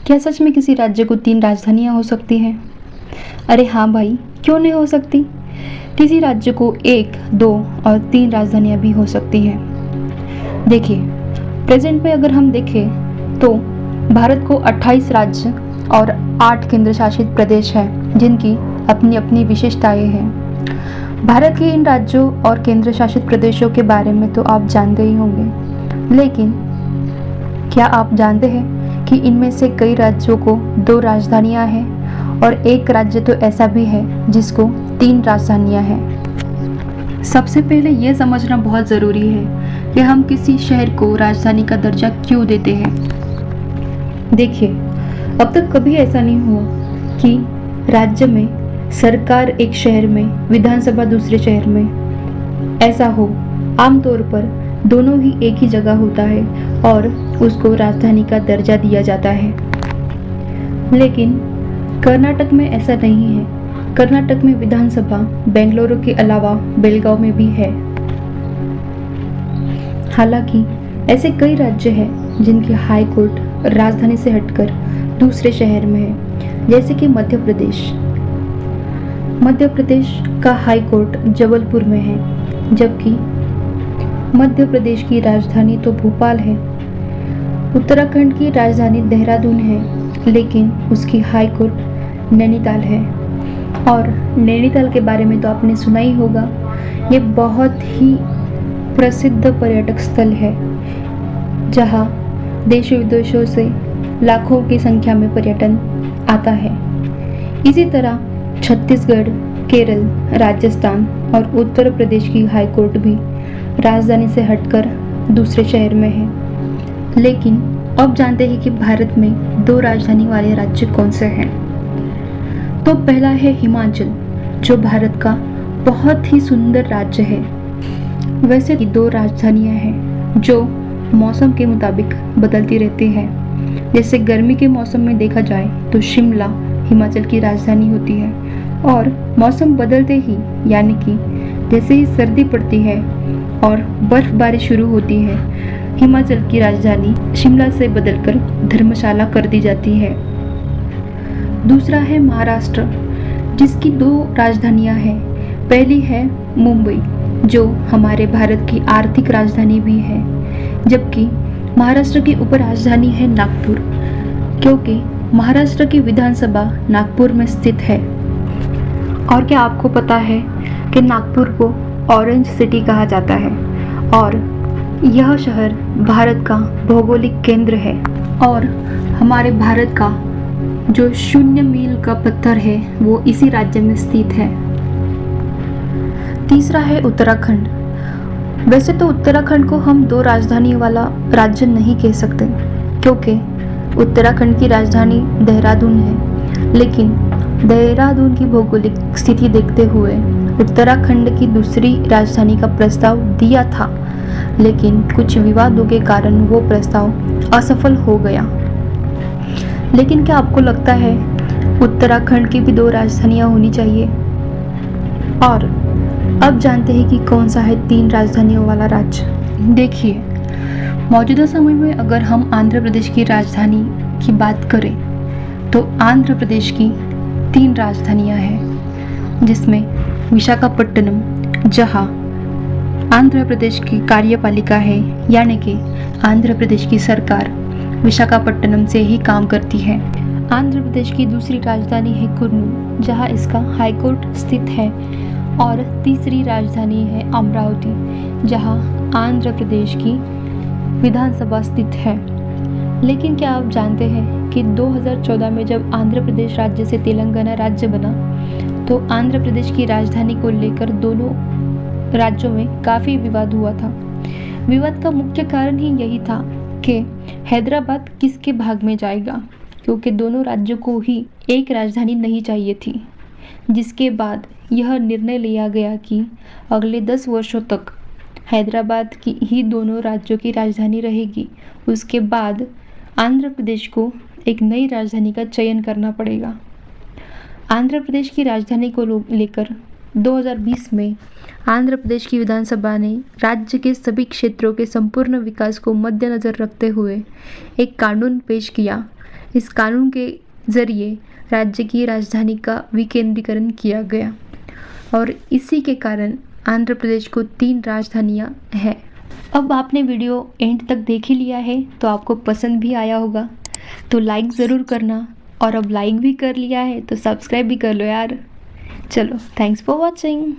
क्या सच में किसी राज्य को 3 राजधानियाँ हो सकती हैं? अरे हाँ भाई, क्यों नहीं हो सकती? किसी राज्य को 1, 2 और 3 राजधानियाँ भी हो सकती हैं। देखिए, प्रेजेंट में अगर हम देखें तो भारत को 28 राज्य और 8 केंद्र शासित प्रदेश हैं जिनकी अपनी अपनी विशेषताएं हैं। भारत के इन राज्यों और केंद्र शासित प्रदेशों के बारे में तो आप जानते ही होंगे, लेकिन क्या आप जानते हैं कि इनमें से कई राज्यों को 2 राजधानियां हैं और एक राज्य तो ऐसा भी है जिसको 3 राजधानियां हैं। सबसे पहले ये समझना बहुत ज़रूरी है कि हम किसी शहर को राजधानी का दर्जा क्यों देते हैं। देखिए, अब तक कभी ऐसा नहीं हुआ कि राज्य में सरकार एक शहर में, विधानसभा दूसरे शहर में ऐसा हो। आमतौर पर दोनों ही एक ही जगह होता है और उसको राजधानी का दर्जा दिया जाता है। लेकिन कर्नाटक में ऐसा नहीं है। कर्नाटक में विधानसभा बेंगलुरु के अलावा बेलगांव में भी है। हालांकि ऐसे कई राज्य हैं जिनकी हाई कोर्ट राजधानी से हटकर दूसरे शहर में है, जैसे कि मध्य प्रदेश। मध्य प्रदेश का हाई कोर्ट जबलपुर में है, जबकि मध्य प्रदेश की राजधानी तो भोपाल है। उत्तराखंड की राजधानी देहरादून है, लेकिन उसकी हाई कोर्ट नैनीताल है। और नैनीताल के बारे में तो आपने सुना ही होगा। ये बहुत ही प्रसिद्ध पर्यटक स्थल है, जहाँ देशों विदेशों से लाखों की संख्या में पर्यटन आता है। इसी तरह छत्तीसगढ़, केरल, राजस्थान और उत्तर प्रदेश की हाई कोर्ट भी राजधानी से हटकर दूसरे शहर में है। लेकिन अब जानते हैं कि भारत में 2 राजधानी वाले राज्य कौन से हैं। तो पहला है हिमाचल, जो भारत का बहुत ही सुंदर राज्य है। वैसे 2 राजधानियां हैं जो मौसम के मुताबिक बदलती रहती हैं। जैसे गर्मी के मौसम में देखा जाए तो शिमला हिमाचल की राजधानी होती है, और मौसम बदलते ही, यानी कि जैसे ही सर्दी पड़ती है और बर्फबारी शुरू होती है, हिमाचल की राजधानी शिमला से बदलकर धर्मशाला कर दी जाती है। दूसरा है महाराष्ट्र, जिसकी 2 राजधानियां हैं। पहली है मुंबई, जो हमारे भारत की आर्थिक राजधानी भी है, जबकि महाराष्ट्र की उपराजधानी है नागपुर, क्योंकि महाराष्ट्र की विधानसभा नागपुर में स्थित है। और क्या आपको पता है कि नागपुर को ऑरेंज सिटी कहा जाता है, और यह शहर भारत का भौगोलिक केंद्र है, और हमारे भारत का जो 0 मील का पत्थर है वो इसी राज्य में स्थित है। तीसरा है उत्तराखंड। वैसे तो उत्तराखंड को हम 2 राजधानी वाला राज्य नहीं कह सकते, क्योंकि उत्तराखंड की राजधानी देहरादून है, लेकिन देहरादून की भौगोलिक स्थिति देखते हुए उत्तराखंड की दूसरी राजधानी का प्रस्ताव दिया था, लेकिन कुछ विवादों के कारण वो प्रस्ताव असफल हो गया। लेकिन क्या आपको लगता है उत्तराखंड की भी 2 राजधानियां होनी चाहिए? और अब जानते हैं कि कौन सा है 3 राजधानियों वाला राज्य। देखिए, मौजूदा समय में अगर हम आंध्र प्रदेश की राजधानी की बात करें तो आंध्र प्रदेश की 3 राजधानियां हैं, जिसमें विशाखापट्टनम, जहां आंध्र प्रदेश की कार्यपालिका है, यानी कि आंध्र प्रदेश की सरकार विशाखापट्टनम से ही काम करती है। आंध्र प्रदेश की दूसरी राजधानी है कुर्नूल, जहां इसका हाई कोर्ट स्थित है, और तीसरी राजधानी है अमरावती, जहां आंध्र प्रदेश की विधानसभा स्थित है। लेकिन क्या आप जानते हैं कि 2014 में जब आंध्र प्रदेश राज्य से तेलंगाना राज्य बना, तो आंध्र प्रदेश की राजधानी को लेकर दोनों राज्यों में काफ़ी विवाद हुआ था। विवाद का मुख्य कारण ही यही था कि हैदराबाद किसके भाग में जाएगा, क्योंकि दोनों राज्यों को ही एक राजधानी नहीं चाहिए थी। जिसके बाद यह निर्णय लिया गया कि अगले 10 वर्षों तक हैदराबाद की ही दोनों राज्यों की राजधानी रहेगी। उसके बाद आंध्र प्रदेश को एक नई राजधानी का चयन करना पड़ेगा। आंध्र प्रदेश की राजधानी को लेकर 2020 में आंध्र प्रदेश की विधानसभा ने राज्य के सभी क्षेत्रों के संपूर्ण विकास को मद्देनज़र रखते हुए एक कानून पेश किया। इस कानून के जरिए राज्य की राजधानी का विकेंद्रीकरण किया गया और इसी के कारण आंध्र प्रदेश को 3 राजधानियाँ हैं। अब आपने वीडियो एंड तक देख ही लिया है तो आपको पसंद भी आया होगा, तो लाइक ज़रूर करना, और अब लाइक भी कर लिया है तो सब्सक्राइब भी कर लो यार। चलो, थैंक्स फॉर वॉचिंग।